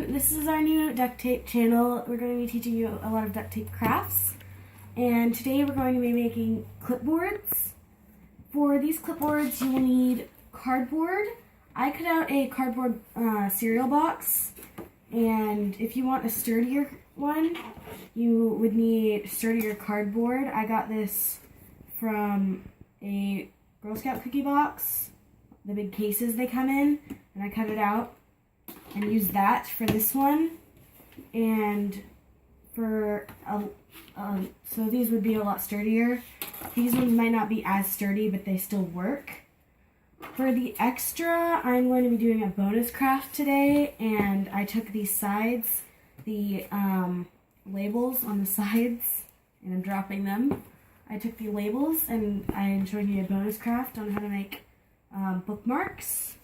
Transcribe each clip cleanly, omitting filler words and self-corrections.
everyone, this is our new duct tape channel. We're going to be teaching you a lot of duct tape crafts, and today we're going to be making clipboards. For these clipboards you will need cardboard. I cut out a cardboard cereal box, and if you want a sturdier one you would need sturdier cardboard. I got this from a Girl Scout cookie box, the big cases they come in, and I cut it out and use that for this one. And for so these would be a lot sturdier. These ones might not be as sturdy, but they still work. For the extra, I'm going to be doing a bonus craft today, and I took these sides, the labels on the sides, and I'm dropping them. I took the labels and I'm showing you a bonus craft on how to make bookmarks.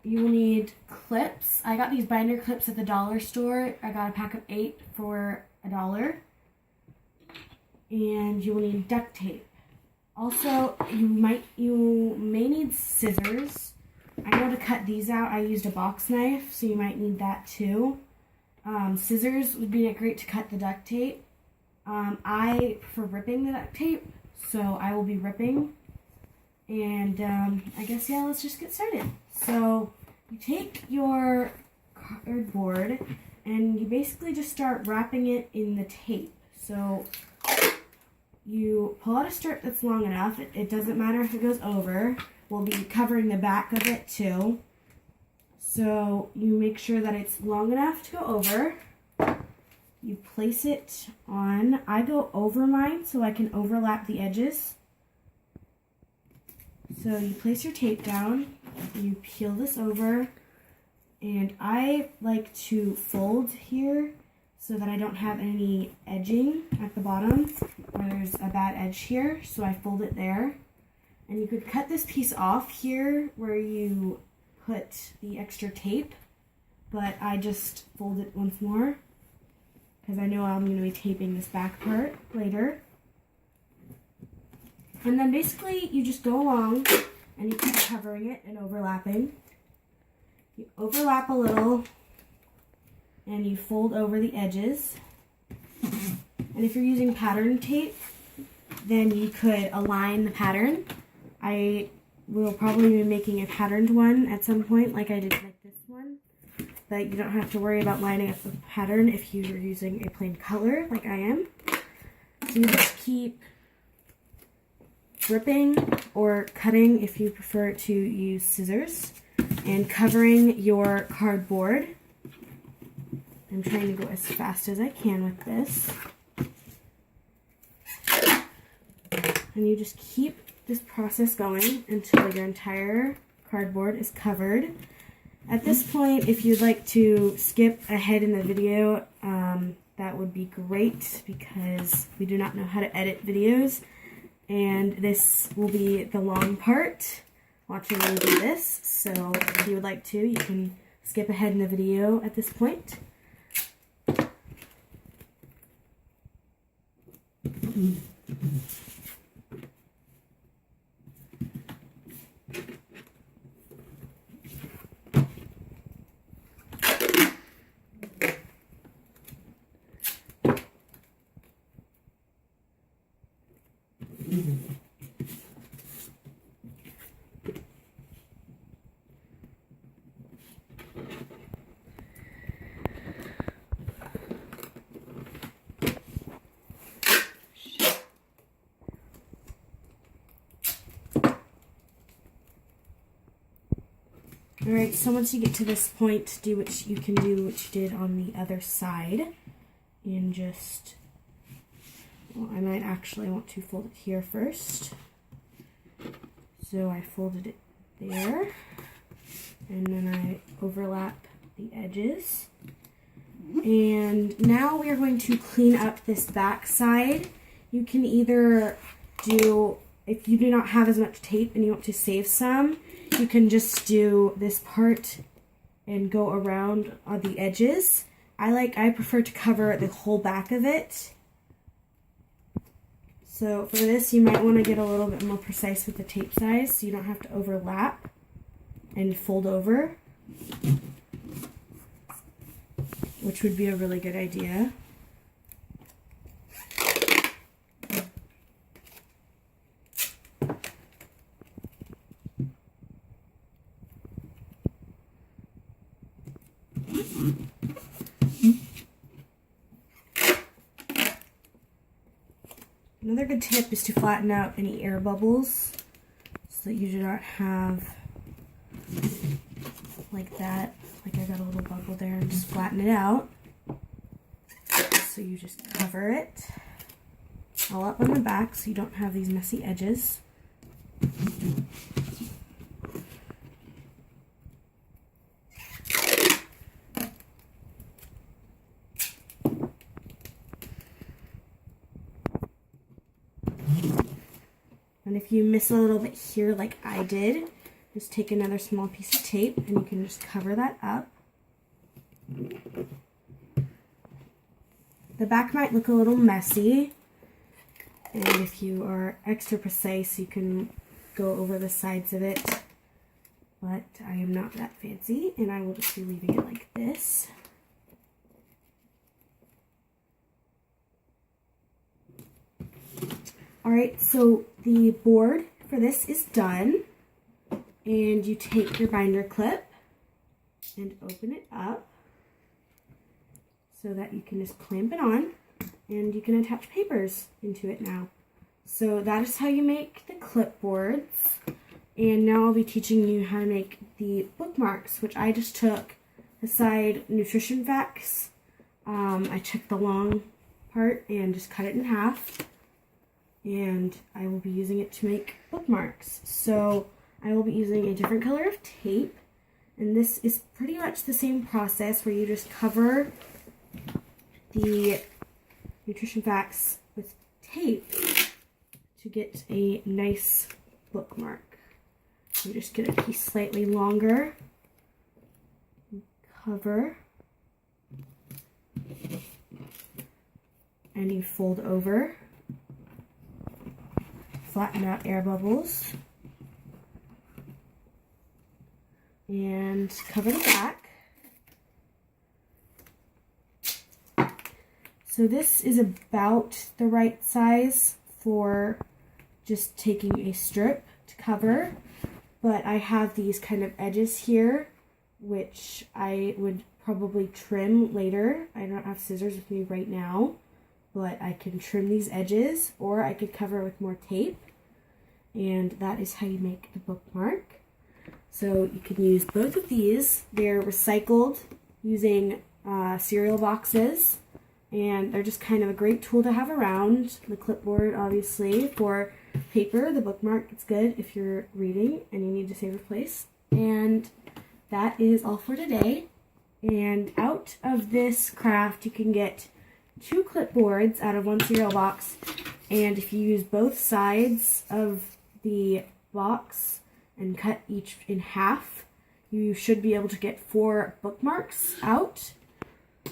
You will need clips. I got these binder clips at the dollar store. I got a pack of 8 for $1. And you will need duct tape. Also, you may need scissors. I know to cut these out I used a box knife, so you might need that too. Scissors would be great to cut the duct tape. I prefer ripping the duct tape, so I will be ripping. And I guess, yeah, let's just get started. So you take your cardboard and you basically just start wrapping it in the tape. So you pull out a strip that's long enough. It doesn't matter if it goes over. We'll be covering the back of it too. So you make sure that it's long enough to go over. You place it on. I go over mine so I can overlap the edges. So you place your tape down, you peel this over, and I like to fold here so that I don't have any edging at the bottom where there's a bad edge here, so I fold it there. And you could cut this piece off here where you put the extra tape, but I just fold it once more because I know I'm going to be taping this back part later. And then basically you just go along and you keep covering it and overlapping. You overlap a little and you fold over the edges. And if you're using pattern tape, then you could align the pattern. I will probably be making a patterned one at some point, like I did like this one. But you don't have to worry about lining up the pattern if you're using a plain color like I am. So you just keep ripping or cutting if you prefer to use scissors, and covering your cardboard. I'm trying to go as fast as I can with this. And you just keep this process going until your entire cardboard is covered. At this point, if you'd like to skip ahead in the video, that would be great because we do not know how to edit videos. And this will be the long part, watching me do this. So if you would like to, you can skip ahead in the video at this point. Alright, so once you get to this point, do what you can do what you did on the other side. And just, well, I might actually want to fold it here first. So I folded it there. And then I overlap the edges. And now we are going to clean up this back side. You can either do, if you do not have as much tape and you want to save some, you can just do this part and go around on the edges. I prefer to cover the whole back of it. So for this you might want to get a little bit more precise with the tape size so you don't have to overlap and fold over. which would be a really good idea. Another good tip is to flatten out any air bubbles so that you do not have like that. Like I got a little bubble there, and just flatten it out. So you just cover it all up on the back so you don't have these messy edges. And if you miss a little bit here like I did, just take another small piece of tape and you can just cover that up. The back might look a little messy, and if you are extra precise you can go over the sides of it, but I am not that fancy and I will just be leaving it like this. Alright, so the board for this is done, and you take your binder clip and open it up so that you can just clamp it on, and you can attach papers into it now. So that is how you make the clipboards, and now I'll be teaching you how to make the bookmarks, which I just took the side nutrition facts. I took the long part and just cut it in half, and I will be using it to make bookmarks. So I will be using a different color of tape, and this is pretty much the same process where you just cover the nutrition facts with tape to get a nice bookmark. You just get a piece slightly longer, cover, and you fold over. Flatten out air bubbles and cover the back. So this is about the right size for just taking a strip to cover, but I have these kind of edges here which I would probably trim later. I don't have scissors with me right now, but I can trim these edges, or I could cover with more tape, and that is how you make the bookmark. So you can use both of these. They're recycled using cereal boxes, and they're just kind of a great tool to have around. The clipboard, obviously, for paper. The bookmark, it's good if you're reading and you need to save a place. And that is all for today. And out of this craft, you can get 2 clipboards out of 1 cereal box, and if you use both sides of the box and cut each in half, you should be able to get 4 bookmarks out.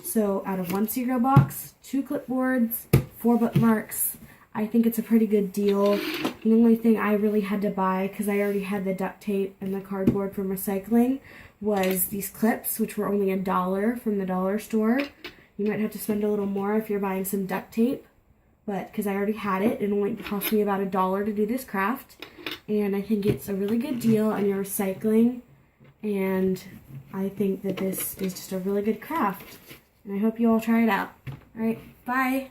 So out of 1 cereal box, 2 clipboards, 4 bookmarks. I think it's a pretty good deal. The only thing I really had to buy, because I already had the duct tape and the cardboard from recycling, was these clips, which were only $1 from the dollar store. You might have to spend a little more if you're buying some duct tape, but because I already had it, it only cost me about $1 to do this craft, and I think it's a really good deal on your recycling, and I think that this is just a really good craft, and I hope you all try it out. Alright, bye!